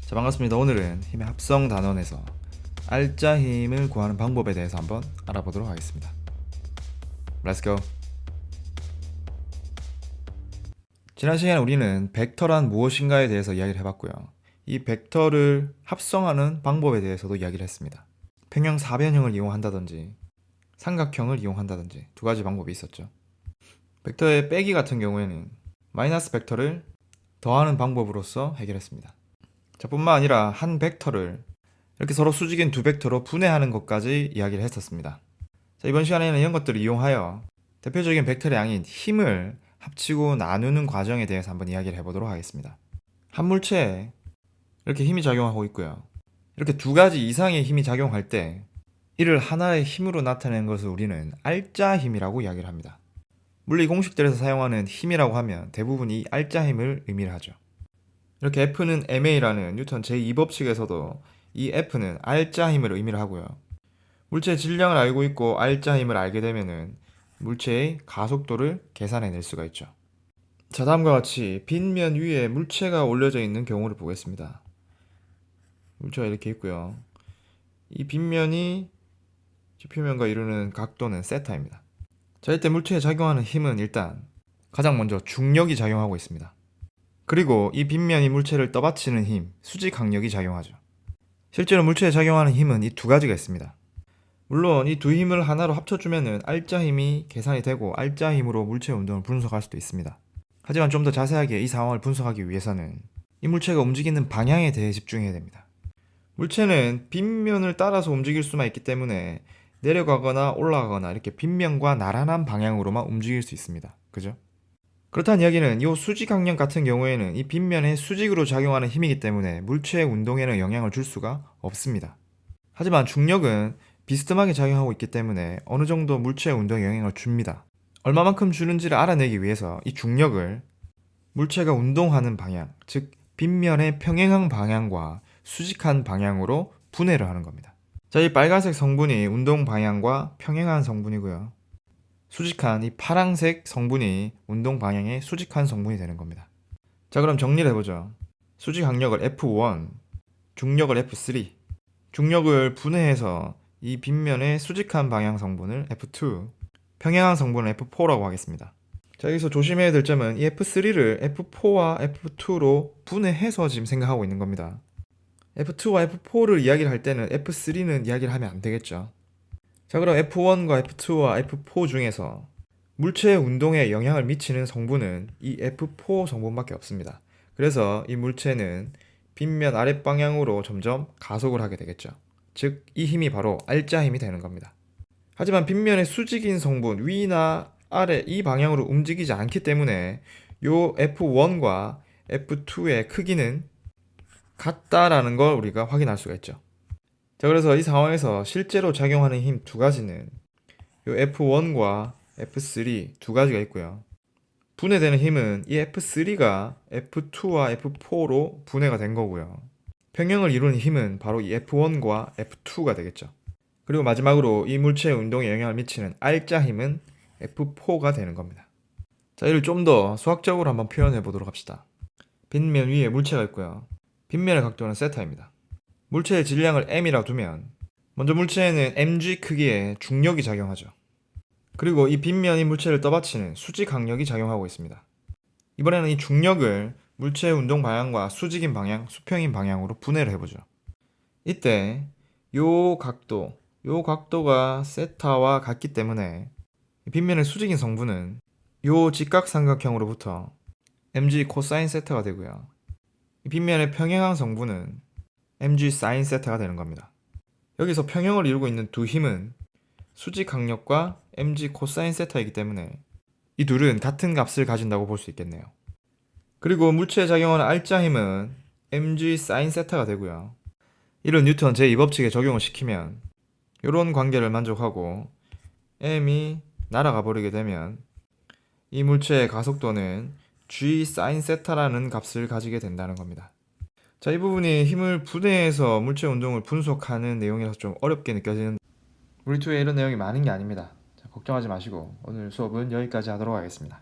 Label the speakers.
Speaker 1: 자, 반갑습니다. 오늘은 힘의 합성 단원에서 알짜 힘을 구하는 방법에 대해서 한번 알아보도록 하겠습니다. Let's go. 지난 시간에 우리는 벡터란 무엇인가에 대해서 이야기를 해봤고요. 이 벡터를 합성하는 방법에 대해서도 이야기를 했습니다. 평형 사변형을 이용한다든지 삼각형을 이용한다든지 두 가지 방법이 있었죠. 벡터의 빼기 같은 경우에는 마이너스 벡터를 더하는 방법으로서 해결했습니다. 자, 뿐만 아니라 한 벡터를 이렇게 서로 수직인 두 벡터로 분해하는 것까지 이야기를 했었습니다. 자, 이번 시간에는 이런 것들을 이용하여 대표적인 벡터의 양인 힘을 합치고 나누는 과정에 대해서 한번 이야기를 해보도록 하겠습니다. 한 물체에 이렇게 힘이 작용하고 있고요. 이렇게 두 가지 이상의 힘이 작용할 때 이를 하나의 힘으로 나타내는 것을 우리는 알짜 힘이라고 이야기를 합니다. 물리 공식들에서 사용하는 힘이라고 하면 대부분 이 알짜 힘을 의미를 하죠. 이렇게 F는 ma라는 뉴턴 제2법칙에서도 이 F는 알짜 힘을 의미를 하고요. 물체의 질량을 알고 있고 알짜 힘을 알게 되면은 물체의 가속도를 계산해낼 수가 있죠. 자, 다음과 같이 빗면 위에 물체가 올려져 있는 경우를 보겠습니다. 물체가 이렇게 있고요. 이 빗면이 지표면과 이루는 각도는 세타입니다. 자, 이때 물체에 작용하는 힘은 일단 가장 먼저 중력이 작용하고 있습니다. 그리고 이 빗면이 물체를 떠받치는 힘, 수직항력이 작용하죠. 실제로 물체에 작용하는 힘은 이 두 가지가 있습니다. 물론 이 두 힘을 하나로 합쳐주면은 알짜 힘이 계산이 되고 알짜 힘으로 물체 운동을 분석할 수도 있습니다. 하지만 좀 더 자세하게 이 상황을 분석하기 위해서는 이 물체가 움직이는 방향에 대해 집중해야 됩니다. 물체는 빗면을 따라서 움직일 수만 있기 때문에 내려가거나 올라가거나 이렇게 빗면과 나란한 방향으로만 움직일 수 있습니다. 그죠? 그렇다는 이야기는 이 수직항력 같은 경우에는 이 빗면에 수직으로 작용하는 힘이기 때문에 물체의 운동에는 영향을 줄 수가 없습니다. 하지만 중력은 비스듬하게 작용하고 있기 때문에 어느 정도 물체의 운동에 영향을 줍니다. 얼마만큼 주는지를 알아내기 위해서 이 중력을 물체가 운동하는 방향, 즉 빗면의 평행한 방향과 수직한 방향으로 분해를 하는 겁니다. 자, 이 빨간색 성분이 운동 방향과 평행한 성분이고요. 수직한 이 파란색 성분이 운동 방향의 수직한 성분이 되는 겁니다. 자, 그럼 정리를 해보죠. 수직 항력을 F1, 중력을 F3, 중력을 분해해서 이 빗면의 수직한 방향 성분을 F2, 평행한 성분을 F4라고 하겠습니다. 자, 여기서 조심해야 될 점은 이 F3를 F4와 F2로 분해해서 지금 생각하고 있는 겁니다. F2와 F4를 이야기를 할 때는 F3는 이야기를 하면 안 되겠죠. 자, 그럼 F1과 F2와 F4 중에서 물체의 운동에 영향을 미치는 성분은 이 F4 성분밖에 없습니다. 그래서 이 물체는 빗면 아랫방향으로 점점 가속을 하게 되겠죠. 즉, 이 힘이 바로 알짜 힘이 되는 겁니다. 하지만 빗면의 수직인 성분, 위나 아래 이 방향으로 움직이지 않기 때문에 요 F1과 F2의 크기는 같다라는 걸 우리가 확인할 수가 있죠. 자, 그래서 이 상황에서 실제로 작용하는 힘 두 가지는 요 F1과 F3 두 가지가 있고요. 분해되는 힘은 이 F3가 F2와 F4로 분해가 된 거고요. 평형을 이루는 힘은 바로 이 F1과 F2가 되겠죠. 그리고 마지막으로 이 물체의 운동에 영향을 미치는 알짜 힘은 F4가 되는 겁니다. 자, 이를 좀 더 수학적으로 한번 표현해 보도록 합시다. 빗면 위에 물체가 있고요. 빗면의 각도는 세타입니다. 물체의 질량을 m이라 두면 먼저 물체에는 mg 크기의 중력이 작용하죠. 그리고 이 빗면이 물체를 떠받치는 수직항력이 작용하고 있습니다. 이번에는 이 중력을 물체의 운동 방향과 수직인 방향, 수평인 방향으로 분해를 해보죠. 이때 요 각도가 세타와 같기 때문에 빗면의 수직인 성분은 요 직각삼각형으로부터 mg 코사인 세타가 되고요. 이 빗면의 평행한 성분은 mg 사인 세타가 되는 겁니다. 여기서 평형을 이루고 있는 두 힘은 수직항력과 mg 코사인 세타이기 때문에 이 둘은 같은 값을 가진다고 볼 수 있겠네요. 그리고 물체에 작용하는 알짜 힘은 mg 사인 세타가 되고요. 이런 뉴턴 제2법칙에 적용을 시키면 이런 관계를 만족하고 m이 날아가 버리게 되면 이 물체의 가속도는 g 사인 세타라는 값을 가지게 된다는 겁니다. 자, 이 부분이 힘을 분해해서 물체 운동을 분석하는 내용이라서 좀 어렵게 느껴지는 우리2에 이런 내용이 많은 게 아닙니다. 자, 걱정하지 마시고 오늘 수업은 여기까지 하도록 하겠습니다.